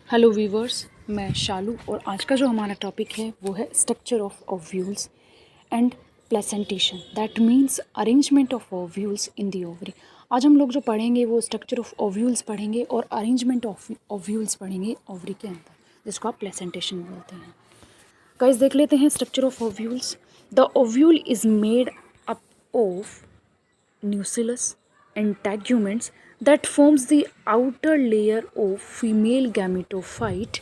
Hello viewers, मैं शालू और आज का जो हमारा टॉपिक है वो है structure of ovules and placentation, that means arrangement of ovules in the ovary. आज हम लोग जो पढ़ेंगे वो स्ट्रक्चर ऑफ ओव्यूल्स पढ़ेंगे और अरेंजमेंट ऑफ ओव्यूल्स पढ़ेंगे ओवरी के अंदर, जिसको आप प्लेसेंटेशन बोलते हैं। गाइस देख लेते हैं structure of ovules. The ovule is made up of nucellus and teguments that forms the outer layer of female gametophyte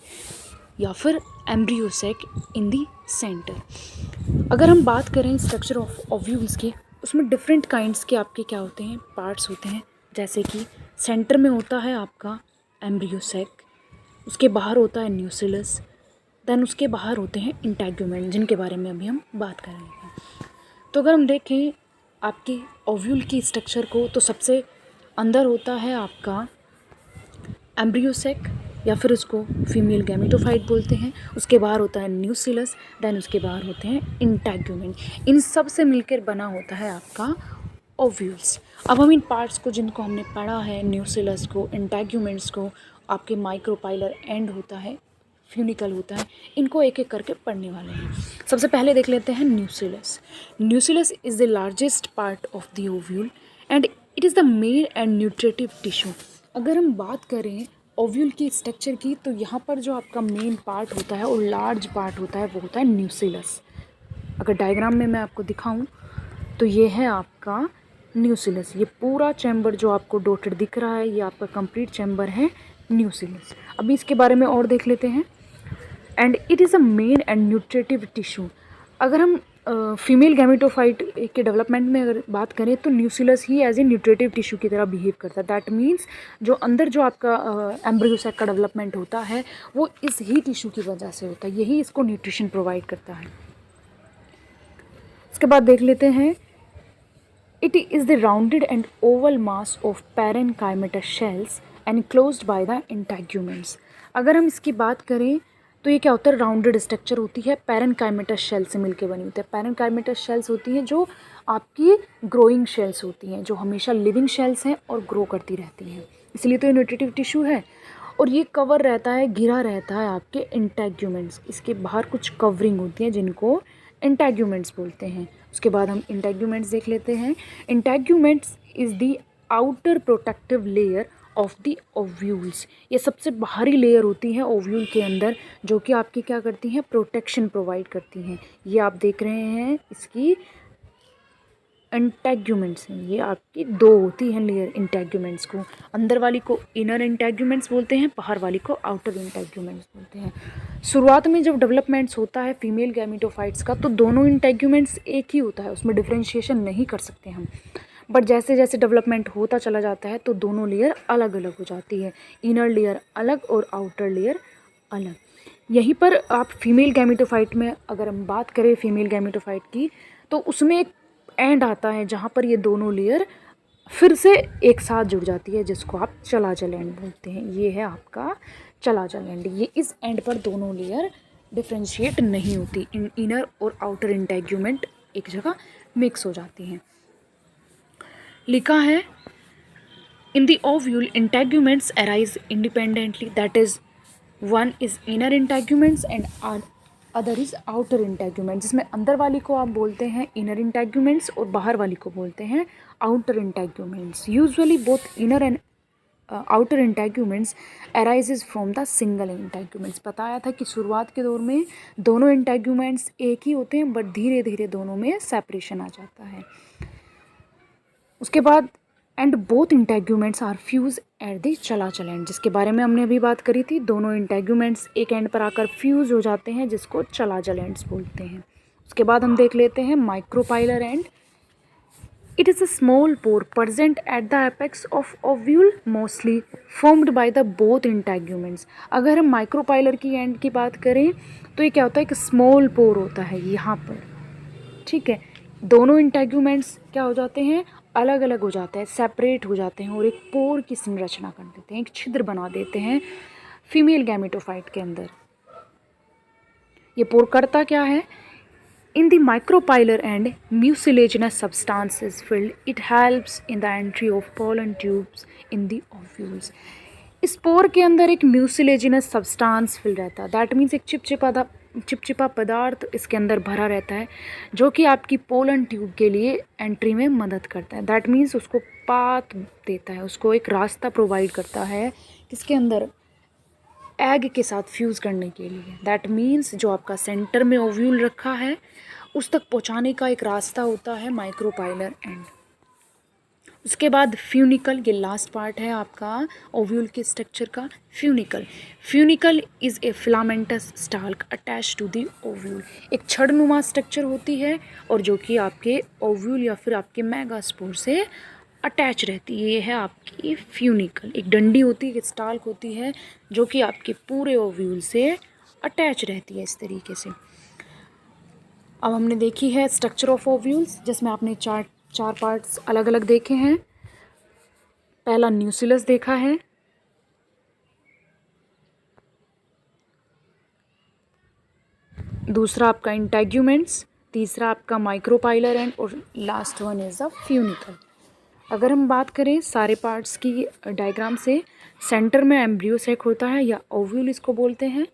या फिर एम्ब्रियोसेक इन दी सेंटर। अगर हम बात करें स्ट्रक्चर ऑफ ओव्यूल्स की, उसमें डिफरेंट काइंड्स के आपके क्या होते हैं, पार्ट्स होते हैं। जैसे कि सेंटर में होता है आपका एम्ब्रियोसेक, उसके बाहर होता है न्यूसिलस, देन उसके बाहर होते हैं इंटेग्यूमेंट, जिनके बारे में अभी हम बात करेंगे। तो अगर हम देखें आपकी ओव्यूल की स्ट्रक्चर को, तो सबसे अंदर होता है आपका एम्ब्रियोसेक या फिर उसको फीमेल गैमेटोफाइट बोलते हैं। उसके बाहर होता है न्यूसिलस, देन उसके बाहर होते हैं इंटेग्यूमेंट। इन सब से मिलकर बना होता है आपका ओव्यूल्स। अब हम इन पार्ट्स को, जिनको हमने पढ़ा है, न्यूसिलस को, इंटेग्यूमेंट्स को, आपके माइक्रोपाइलर एंड होता है, फ्यूनिकल होता है, इनको एक एक करके पढ़ने वाले हैं। सबसे पहले देख लेते हैं न्यूसिलस। न्यूसिलस is the largest part of the ovule and it is the main and nutritive tissue. अगर हम बात करें ओव्यूल की स्ट्रक्चर की, तो यहाँ पर जो आपका मेन पार्ट होता है और लार्ज पार्ट होता है वो होता है न्यूसिलस। अगर डायग्राम में मैं आपको दिखाऊं तो ये है आपका न्यूसिलस। ये पूरा चैम्बर जो आपको डॉटेड दिख रहा है, ये आपका कंप्लीट चैम्बर है न्यूसिलस। अभी इसके बारे में और देख लेते हैं। And it is a main and nutritive tissue. अगर हम फीमेल गैमेटोफाइट के डेवलपमेंट में अगर बात करें तो न्यूसिलस ही एज ए न्यूट्रिटिव टिश्यू की तरह बिहेव करता है। दैट मीन्स जो अंदर जो आपका एम्ब्रियोसेक का डेवलपमेंट होता है वो इस ही टिश्यू की वजह से होता है, यही इसको न्यूट्रिशन प्रोवाइड करता है। इसके बाद देख लेते हैं, it is the rounded and Oval mass of parenchymatous shells enclosed by the integuments. अगर हम इसकी बात करें तो ये क्या होता है, राउंडेड स्ट्रक्चर होती है, पैरेन्काइमेटस शेल से मिलकर बनी होती है। पैरेन्काइमेटस शेल्स होती हैं जो आपकी ग्रोइंग शेल्स होती हैं, जो हमेशा लिविंग शेल्स हैं और ग्रो करती रहती हैं, इसलिए तो ये न्यूट्रिटिव टिश्यू है। और ये कवर रहता है, घिरा रहता है आपके इंटेग्यूमेंट्स। इसके बाहर कुछ कवरिंग होती है जिनको इंटेग्यूमेंट्स बोलते हैं। उसके बाद हम इंटेग्यूमेंट्स देख लेते हैं। Integuments is the outer protective layer of the ovules. ये सबसे बाहरी लेयर होती है ओव्यूल के अंदर, जो कि आपकी क्या करती हैं, प्रोटेक्शन प्रोवाइड करती हैं। ये आप देख रहे हैं इसकी इंटेग्यूमेंट्स हैं, ये आपकी दो होती हैं लेयर इंटेग्यूमेंट्स को। अंदर वाली को इनर इंटेग्यूमेंट्स बोलते हैं, बाहर वाली को आउटर इंटेग्यूमेंट्स बोलते हैं। शुरुआत में जब डेवलपमेंट्स होता है फीमेल गैमेटोफाइट्स का, तो दोनों इंटेग्यूमेंट्स एक ही होता है, उसमें डिफ्रेंशिएशन नहीं कर सकते हम। बट जैसे जैसे डेवलपमेंट होता चला जाता है तो दोनों लेयर अलग अलग हो जाती है, इनर लेयर अलग और आउटर लेयर अलग। यहीं पर आप फीमेल गैमेटोफाइट में अगर हम बात करें फीमेल गैमेटोफाइट की, तो उसमें एक एंड आता है जहाँ पर ये दोनों लेयर फिर से एक साथ जुड़ जाती है, जिसको आप चलाजल एंड बोलते हैं। ये है आपका चलाजल एंड। ये इस एंड पर दोनों लेयर डिफ्रेंशिएट नहीं होती, इनर और आउटर इंटेग्यूमेंट एक जगह मिक्स हो जाती हैं। लिखा है, in the ovule integuments arise independently, that is one is inner integuments and other is outer integuments. जिसमें अंदर वाली को आप बोलते हैं इनर इंटेग्यूमेंट्स और बाहर वाली को बोलते हैं outer integuments. Usually both inner and outer integuments arises from the single integuments. बताया था कि शुरुआत के दौर में दोनों इंटेग्यूमेंट्स एक ही होते हैं, बट धीरे धीरे दोनों में सेपरेशन आ जाता है। उसके बाद and both integuments are fused at the chalazal end, जिसके बारे में हमने अभी बात करी थी। दोनों इंटेग्यूमेंट्स एक एंड पर आकर फ्यूज हो जाते हैं, जिसको चलाचल एंड्स बोलते हैं। उसके बाद हम देख लेते हैं micropylar and. It is a small pore present at the apex of ovule, mostly formed by the both integuments. अगर हम माइक्रोपाइलर की एंड की बात करें तो ये क्या होता है, एक स्मॉल पोर होता है यहाँ पर, ठीक है। दोनों इंटेग्यूमेंट्स क्या हो जाते हैं, अलग अलग हो जाते हैं, सेपरेट हो जाते हैं और एक पोर की संरचना कर देते हैं, एक छिद्र बना देते हैं फीमेल गैमेटोफाइट के अंदर। ये पोर करता क्या है, in the micropylar and mucilaginous substance is filled, it helps in the entry of pollen tubes in the ovules. Spore के अंदर एक म्यूसिलेजिनस सब्सटेंस फिल रहता है, दैट मीन्स एक चिपचिपा पदार्थ इसके अंदर भरा रहता है जो कि आपकी पोलन ट्यूब के लिए एंट्री में मदद करता है। दैट मीन्स उसको पाथ देता है, उसको एक रास्ता प्रोवाइड करता है किसके अंदर, एग के साथ फ्यूज़ करने के लिए। दैट मीन्स जो आपका सेंटर में ओव्यूल रखा है उस तक पहुंचाने का एक रास्ता होता है माइक्रोपाइलर एंड। उसके बाद फ्यूनिकल, ये लास्ट पार्ट है आपका ओव्यूल के स्ट्रक्चर का, funicle. Funicle is a filamentous stalk attach to the ovule. एक छड़नुमा स्ट्रक्चर होती है और जो कि आपके ओव्यूल या फिर आपके मेगास्पोर से अटैच रहती है। ये है आपकी फ्यूनिकल, एक डंडी होती है, एक स्टाल्क होती है जो कि आपके पूरे ओव्यूल से अटैच रहती है इस तरीके से। अब हमने देखी है स्ट्रक्चर ऑफ ओव्यूल्स, जिसमें आपने चार पार्ट्स अलग अलग देखे हैं। पहला न्यूसिलस देखा है, दूसरा आपका इंटेग्यूमेंट्स, तीसरा आपका माइक्रोपाइलर एंड, और last one is the funicle. अगर हम बात करें सारे पार्ट्स की डायग्राम से, सेंटर में एम्ब्रियो सेक होता है या ओव्यूल इसको बोलते हैं।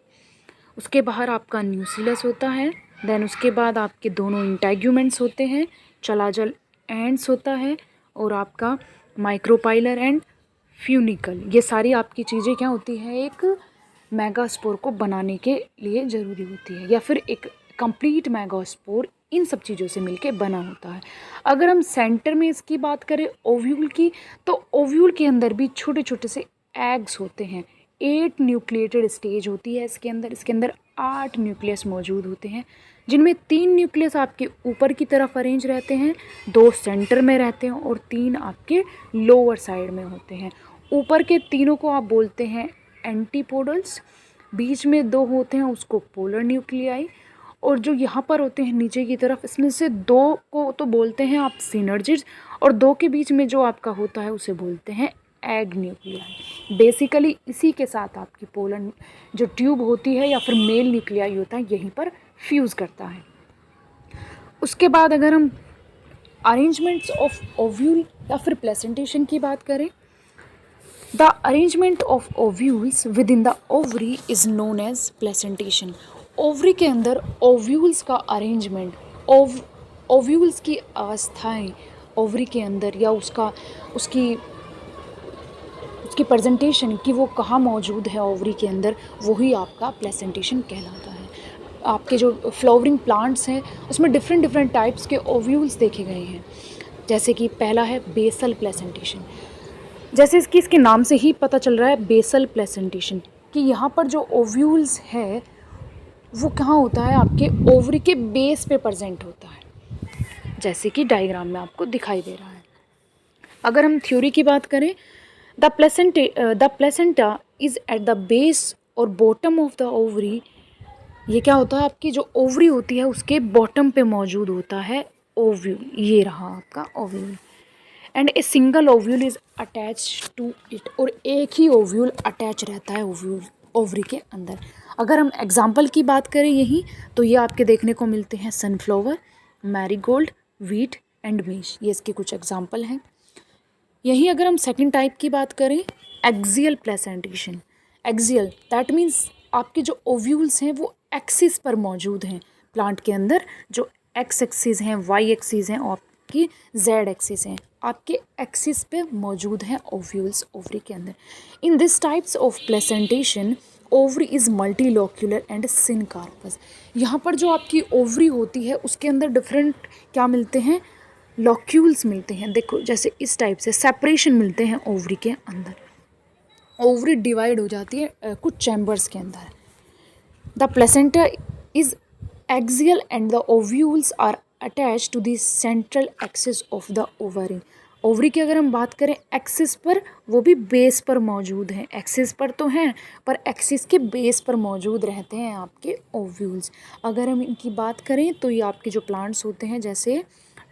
उसके बाहर आपका न्यूसिलस होता है, देन उसके बाद आपके दोनों इंटेग्यूमेंट्स होते हैं, चलाजल एंड्स होता है, और आपका माइक्रोपाइलर एंड फ्यूनिकल। ये सारी आपकी चीज़ें क्या होती है, एक मेगास्पोर को बनाने के लिए ज़रूरी होती है, या फिर एक कंप्लीट मेगास्पोर इन सब चीज़ों से मिलके बना होता है। अगर हम सेंटर में इसकी बात करें ओव्यूल की, तो ओव्यूल के अंदर भी छोटे छोटे से एग्स होते हैं। 8 न्यूक्लिएटेड स्टेज होती है इसके अंदर 8 न्यूक्लियस मौजूद होते हैं, जिनमें 3 न्यूक्लियस आपके ऊपर की तरफ अरेंज रहते हैं, 2 सेंटर में रहते हैं और 3 आपके लोअर साइड में होते हैं। ऊपर के तीनों को आप बोलते हैं एंटीपोडल्स, बीच में 2 होते हैं उसको पोलर न्यूक्लियाई, और जो यहाँ पर होते हैं नीचे की तरफ, इसमें से 2 को तो बोलते हैं आप सिनर्जिड्स, और 2 के बीच में जो आपका होता है उसे बोलते हैं एग न्यूक्लियाई। बेसिकली इसी के साथ आपकी पोलन जो ट्यूब होती है या फिर मेल न्यूक्लियाई होता है यहीं पर फ्यूज़ करता है। उसके बाद अगर हम अरेंजमेंट्स ऑफ ओव्यूल या फिर प्लेसेंटेशन की बात करें, the arrangement of ovules within the ovary is known as placentation. Ovary के अंदर ओव्यूल्स का अरेंजमेंट, ओव्यूल्स की अवस्थाएं ओवरी के अंदर या उसकी प्रेजेंटेशन कि वो कहाँ मौजूद है ओवरी के अंदर, वही आपका प्लेसेंटेशन कहलाता है। आपके जो फ्लावरिंग प्लांट्स हैं उसमें डिफरेंट टाइप्स के ओव्यूल्स देखे गए हैं, जैसे कि पहला है बेसल प्लेसेंटेशन। जैसे इसके नाम से ही पता चल रहा है बेसल प्लेसेंटेशन कि यहाँ पर जो ओव्यूल्स है वो कहाँ होता है, आपके ओवरी के बेस पे प्रेजेंट होता है, जैसे कि डायग्राम में आपको दिखाई दे रहा है। अगर हम थ्योरी की बात करें, the placenta is at the base और बॉटम ऑफ द ओवरी। ये क्या होता है, आपकी जो ओवरी होती है उसके बॉटम पे मौजूद होता है ओव्यूल। ये रहा आपका ovule, and a single ovule is attach to it, और एक ही ओव्यूल अटैच रहता है ओवरी के अंदर। अगर हम एग्जाम्पल की बात करें यही, तो ये आपके देखने को मिलते हैं sunflower, marigold, wheat and mesh, ये इसके कुछ एग्जाम्पल हैं। यही अगर हम सेकंड टाइप की बात करें, axial placentation. Axial that means आपके जो ओव्यूल्स हैं वो एक्सिस पर मौजूद हैं प्लांट के अंदर, जो एक्स एक्सिस हैं, वाई एक्सिस हैं और आपकी जेड एक्सिस हैं, आपके एक्सिस पे मौजूद हैं ओव्यूल्स ओवरी के अंदर। इन this types of placentation ovary is multilocular and syncarpous. यहाँ पर जो आपकी ओवरी होती है उसके अंदर डिफरेंट क्या मिलते हैं, लॉक्यूल्स मिलते हैं। देखो जैसे इस टाइप से सेपरेशन मिलते हैं ओवरी के अंदर, ओवरी डिवाइड हो जाती है कुछ चैम्बर्स के अंदर। The placenta is axial and the ovules are attach to the central axis of the ovary. Ovary की अगर हम बात करें एक्सिस पर, वो भी बेस पर मौजूद हैं, एक्सिस पर तो हैं पर एक्सिस के बेस पर मौजूद रहते हैं आपके ओव्यूल्स। अगर हम इनकी बात करें तो ये आपके जो प्लांट्स होते हैं जैसे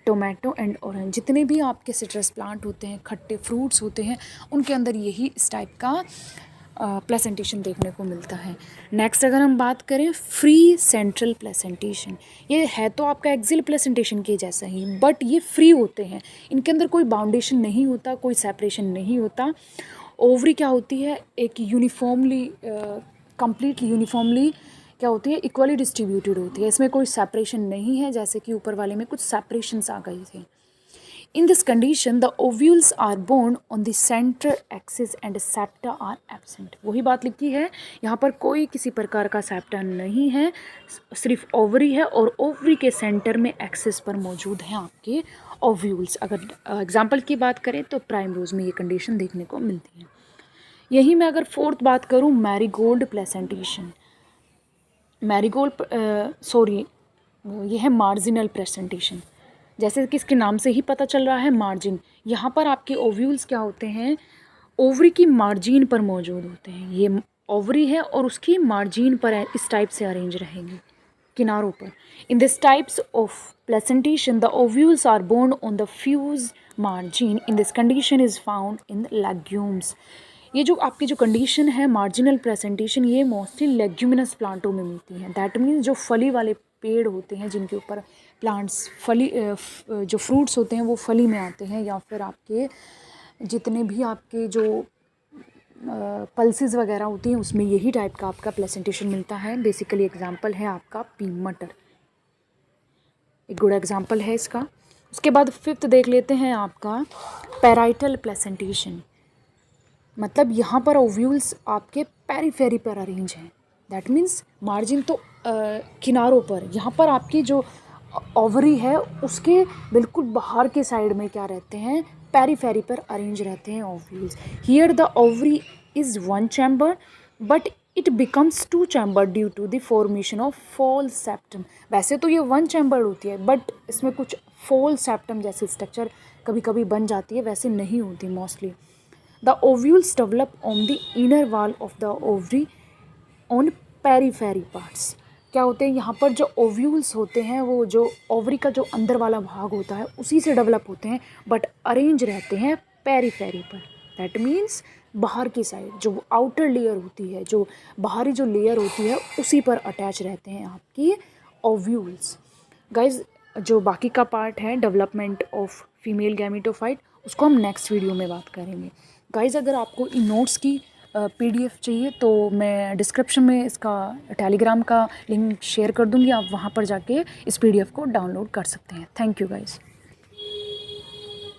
टोमेटो एंड ऑरेंज, जितने भी आपके सिट्रस प्लांट होते हैं, खट्टे फ्रूट्स होते हैं, उनके अंदर यही इस टाइप का प्लेसेंटेशन देखने को मिलता है। नेक्स्ट अगर हम बात करें फ्री सेंट्रल प्लेसेंटेशन, ये है तो आपका एक्सियल प्लेसेंटेशन के जैसा ही, बट ये फ्री होते हैं, इनके अंदर कोई बाउंडेशन नहीं होता, कोई सेपरेशन नहीं होता, ओवरी क्या होती है, एक यूनिफॉर्मली कंप्लीटली यूनिफॉर्मली क्या होती है, इक्वली डिस्ट्रीब्यूटेड होती है, इसमें कोई सेपरेशन नहीं है, जैसे कि ऊपर वाले में कुछ सेपरेशंस आ गए थे। In this condition, the ovules are borne on the center axis and septa are absent. वही बात लिखी है, यहाँ पर कोई किसी प्रकार का सेप्टा नहीं है, सिर्फ ओवरी है और ओवरी के सेंटर में एक्सिस पर मौजूद हैं आपके ओव्यूल्स। अगर एग्जाम्पल की बात करें तो प्राइमरोज में ये कंडीशन देखने को मिलती है। यही मैं अगर फोर्थ बात करूँ, मैरीगोल्ड प्लेसेंटेशन, मैरीगोल्ड सॉरी ये है मार्जिनल प्रेजेंटेशन। जैसे कि इसके नाम से ही पता चल रहा है मार्जिन, यहाँ पर आपके ओव्यूल्स क्या होते हैं, ओवरी की मार्जिन पर मौजूद होते हैं। ये ओवरी है और उसकी मार्जिन पर इस टाइप से अरेंज रहेंगे, किनारों पर। In this types of placentation the ovules are borne on the fuse margin. In this condition is found in legumes. ये जो आपकी जो कंडीशन है मार्जिनल प्रेजेंटेशन, ये मोस्टली लेग्यूमिनस प्लांटों में मिलती है। दैट मीन्स जो फली वाले पेड़ होते हैं जिनके ऊपर प्लांट्स फली जो फ्रूट्स होते हैं वो फली में आते हैं, या फिर आपके जितने भी आपके जो पल्सेस वगैरह होती हैं उसमें यही टाइप का आपका प्लेसेंटेशन मिलता है। बेसिकली एग्जांपल है आपका पीम मटर, एक गुड एग्जांपल है इसका। उसके बाद फिफ्थ देख लेते हैं आपका पैराइटल प्लेसेंटेशन, मतलब यहाँ पर ओव्यूल्स आपके पेरीफेरी पर अरेंज हैं। दैट मीन्स मार्जिन तो किनारों पर, यहाँ पर आपकी जो ओवरी है उसके बिल्कुल बाहर के साइड में क्या रहते हैं, पेरीफेरी पर अरेंज रहते हैं ovules. Here the ovary is one chamber but it becomes two chamber due to the formation of false septum. वैसे तो ये वन चैम्बर होती है बट इसमें कुछ फॉल सेप्टम जैसे स्ट्रक्चर कभी कभी बन जाती है, वैसे नहीं होती mostly. The ovules develop on the inner wall of the ovary on periphery parts। क्या होते हैं यहाँ पर जो ओव्यूल्स होते हैं वो जो ओवरी का जो अंदर वाला भाग होता है उसी से डेवलप होते हैं, बट अरेंज रहते हैं पेरीफेरी पर। दैट मीन्स बाहर की साइड जो आउटर लेयर होती है, जो बाहरी जो लेयर होती है उसी पर अटैच रहते हैं आपकी ओव्यूल्स। गाइज जो बाकी का पार्ट है डेवलपमेंट ऑफ फीमेल गैमेटोफाइट, उसको हम नेक्स्ट वीडियो में बात करेंगे। गाइज़ अगर आपको इन नोट्स की पीडीएफ चाहिए तो मैं डिस्क्रिप्शन में इसका टेलीग्राम का लिंक शेयर कर दूँगी, आप वहाँ पर जाके इस पीडीएफ को डाउनलोड कर सकते हैं। Thank you guys.